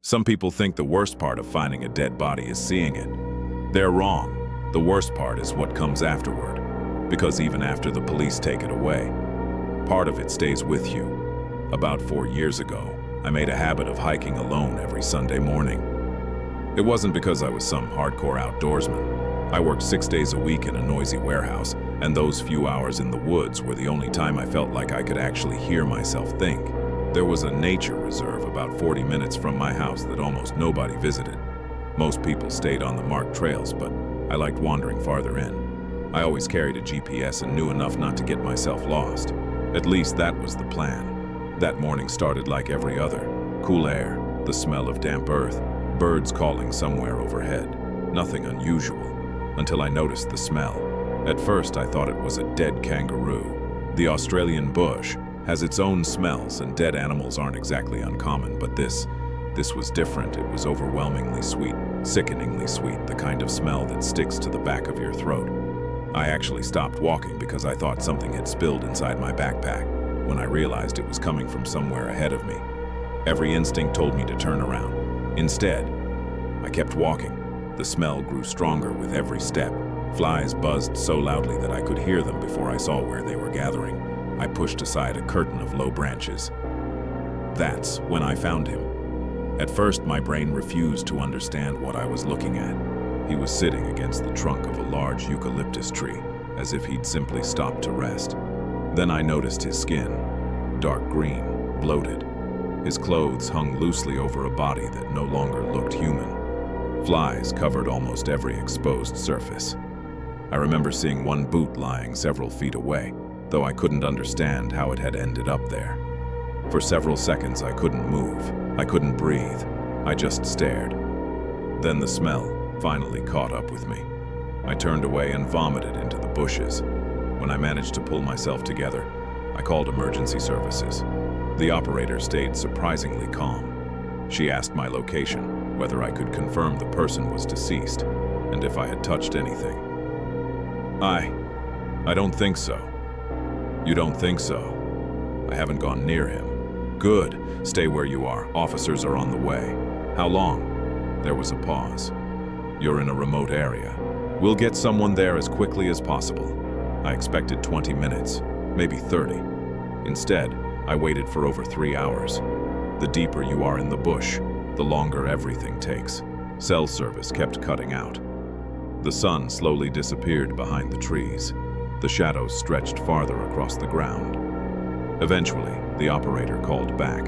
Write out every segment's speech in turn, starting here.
Some people think the worst part of finding a dead body is seeing it. They're wrong. The worst part is what comes afterward, because even after the police take it away, part of it stays with you. About 4 years ago, I made a habit of hiking alone every Sunday morning. It wasn't because I was some hardcore outdoorsman. I worked 6 days a week in a noisy warehouse, and those few hours in the woods were the only time I felt like I could actually hear myself think. There was a nature reserve about 40 minutes from my house that almost nobody visited. Most people stayed on the marked trails, but I liked wandering farther in. I always carried a GPS and knew enough not to get myself lost. At least that was the plan. That morning started like every other. Cool air, the smell of damp earth, birds calling somewhere overhead. Nothing unusual, until I noticed the smell. At first I thought it was a dead kangaroo. The Australian bush has its own smells, and dead animals aren't exactly uncommon, but this was different. It was overwhelmingly sweet, sickeningly sweet, the kind of smell that sticks to the back of your throat. I actually stopped walking because I thought something had spilled inside my backpack, when I realized it was coming from somewhere ahead of me. Every instinct told me to turn around. Instead, I kept walking. The smell grew stronger with every step. Flies buzzed so loudly that I could hear them before I saw where they were gathering. I pushed aside a curtain of low branches. That's when I found him. At first, my brain refused to understand what I was looking at. He was sitting against the trunk of a large eucalyptus tree, as if he'd simply stopped to rest. Then I noticed his skin, dark green, bloated. His clothes hung loosely over a body that no longer looked human. Flies covered almost every exposed surface. I remember seeing one boot lying several feet away, though I couldn't understand how it had ended up there. For several seconds I couldn't move, I couldn't breathe, I just stared. Then the smell finally caught up with me. I turned away and vomited into the bushes. When I managed to pull myself together, I called emergency services. The operator stayed surprisingly calm. She asked my location, whether I could confirm the person was deceased, and if I had touched anything. I don't think so. You don't think so? I haven't gone near him. Good. Stay where you are. Officers are on the way. How long? There was a pause. You're in a remote area. We'll get someone there as quickly as possible. I expected 20 minutes, maybe 30. Instead, I waited for over 3 hours. The deeper you are in the bush, the longer everything takes. Cell service kept cutting out. The sun slowly disappeared behind the trees. The shadows stretched farther across the ground. Eventually, the operator called back.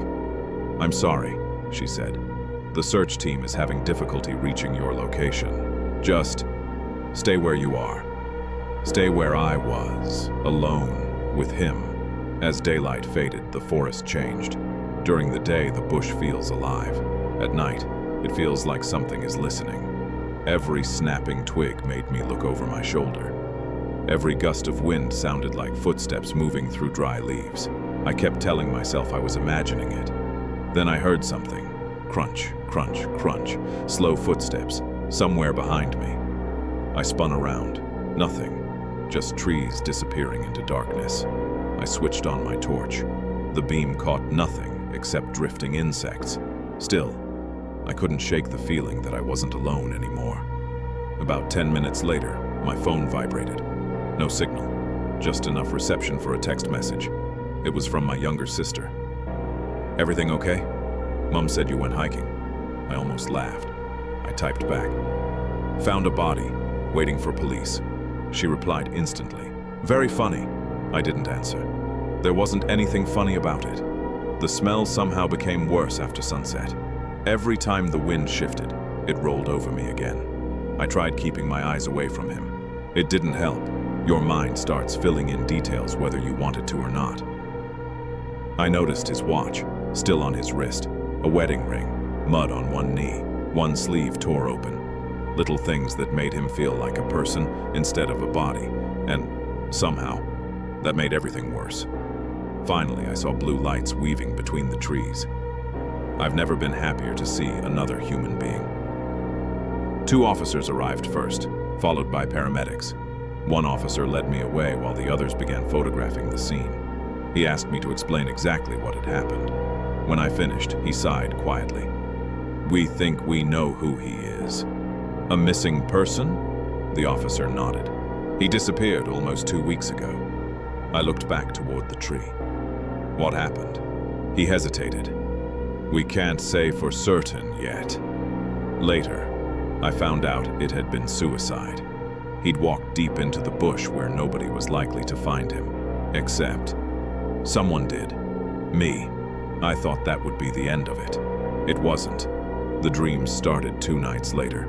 "I'm sorry," she said. "The search team is having difficulty reaching your location. Just stay where you are." Stay where I was, alone, with him. As daylight faded, the forest changed. During the day, the bush feels alive. At night, it feels like something is listening. Every snapping twig made me look over my shoulder. Every gust of wind sounded like footsteps moving through dry leaves. I kept telling myself I was imagining it. Then I heard something. Crunch, crunch, crunch. Slow footsteps, somewhere behind me. I spun around. Nothing. Just trees disappearing into darkness. I switched on my torch. The beam caught nothing except drifting insects. Still, I couldn't shake the feeling that I wasn't alone anymore. About 10 minutes later, my phone vibrated. No signal, just enough reception for a text message. It was from my younger sister. "Everything okay? Mom said you went hiking." I almost laughed. I typed back. "Found a body, waiting for police." She replied instantly. "Very funny." I didn't answer. There wasn't anything funny about it. The smell somehow became worse after sunset. Every time the wind shifted, it rolled over me again. I tried keeping my eyes away from him. It didn't help. Your mind starts filling in details whether you want it to or not. I noticed his watch, still on his wrist, a wedding ring, mud on one knee, one sleeve tore open. Little things that made him feel like a person instead of a body, and somehow, that made everything worse. Finally, I saw blue lights weaving between the trees. I've never been happier to see another human being. 2 officers arrived first, followed by paramedics. One officer led me away while the others began photographing the scene. He asked me to explain exactly what had happened. When I finished, he sighed quietly. We think we know who he is. A missing person? The officer nodded. He disappeared almost 2 weeks ago. I looked back toward the tree. What happened? He hesitated. We can't say for certain yet. Later, I found out it had been suicide. He'd walked deep into the bush where nobody was likely to find him. Except, someone did. Me. I thought that would be the end of it. It wasn't. The dreams started 2 nights later.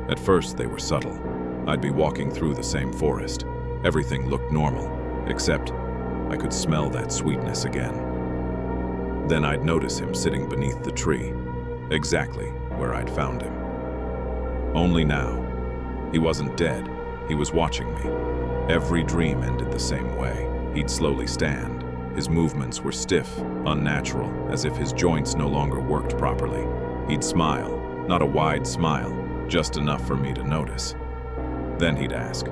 At first, they were subtle. I'd be walking through the same forest. Everything looked normal, except I could smell that sweetness again. Then I'd notice him sitting beneath the tree, exactly where I'd found him. Only now, he wasn't dead. He was watching me. Every dream ended the same way. He'd slowly stand. His movements were stiff, unnatural, as if his joints no longer worked properly. He'd smile, not a wide smile, just enough for me to notice. Then he'd ask,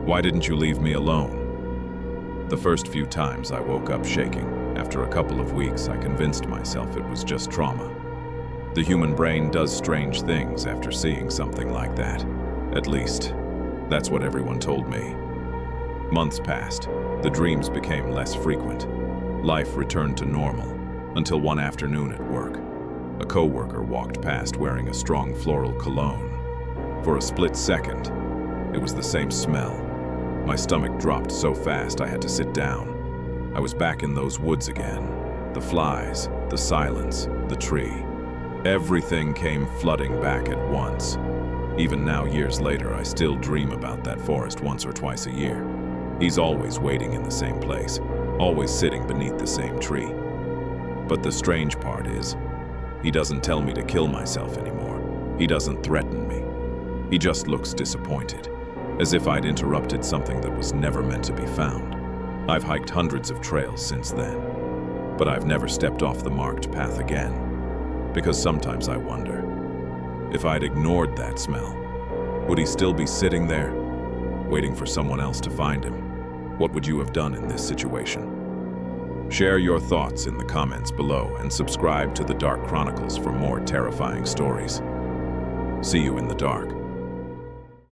"Why didn't you leave me alone?" The first few times I woke up shaking. After a couple of weeks, I convinced myself it was just trauma. The human brain does strange things after seeing something like that. At least, that's what everyone told me. Months passed. The dreams became less frequent. Life returned to normal, until one afternoon at work. A coworker walked past wearing a strong floral cologne. For a split second, it was the same smell. My stomach dropped so fast I had to sit down. I was back in those woods again. The flies, the silence, the tree. Everything came flooding back at once. Even now, years later, I still dream about that forest once or twice a year. He's always waiting in the same place, always sitting beneath the same tree. But the strange part is, he doesn't tell me to kill myself anymore. He doesn't threaten me. He just looks disappointed, as if I'd interrupted something that was never meant to be found. I've hiked hundreds of trails since then, but I've never stepped off the marked path again. Because sometimes I wonder, if I'd ignored that smell, would he still be sitting there, waiting for someone else to find him? What would you have done in this situation? Share your thoughts in the comments below and subscribe to The Dark Chronicles for more terrifying stories. See you in the dark.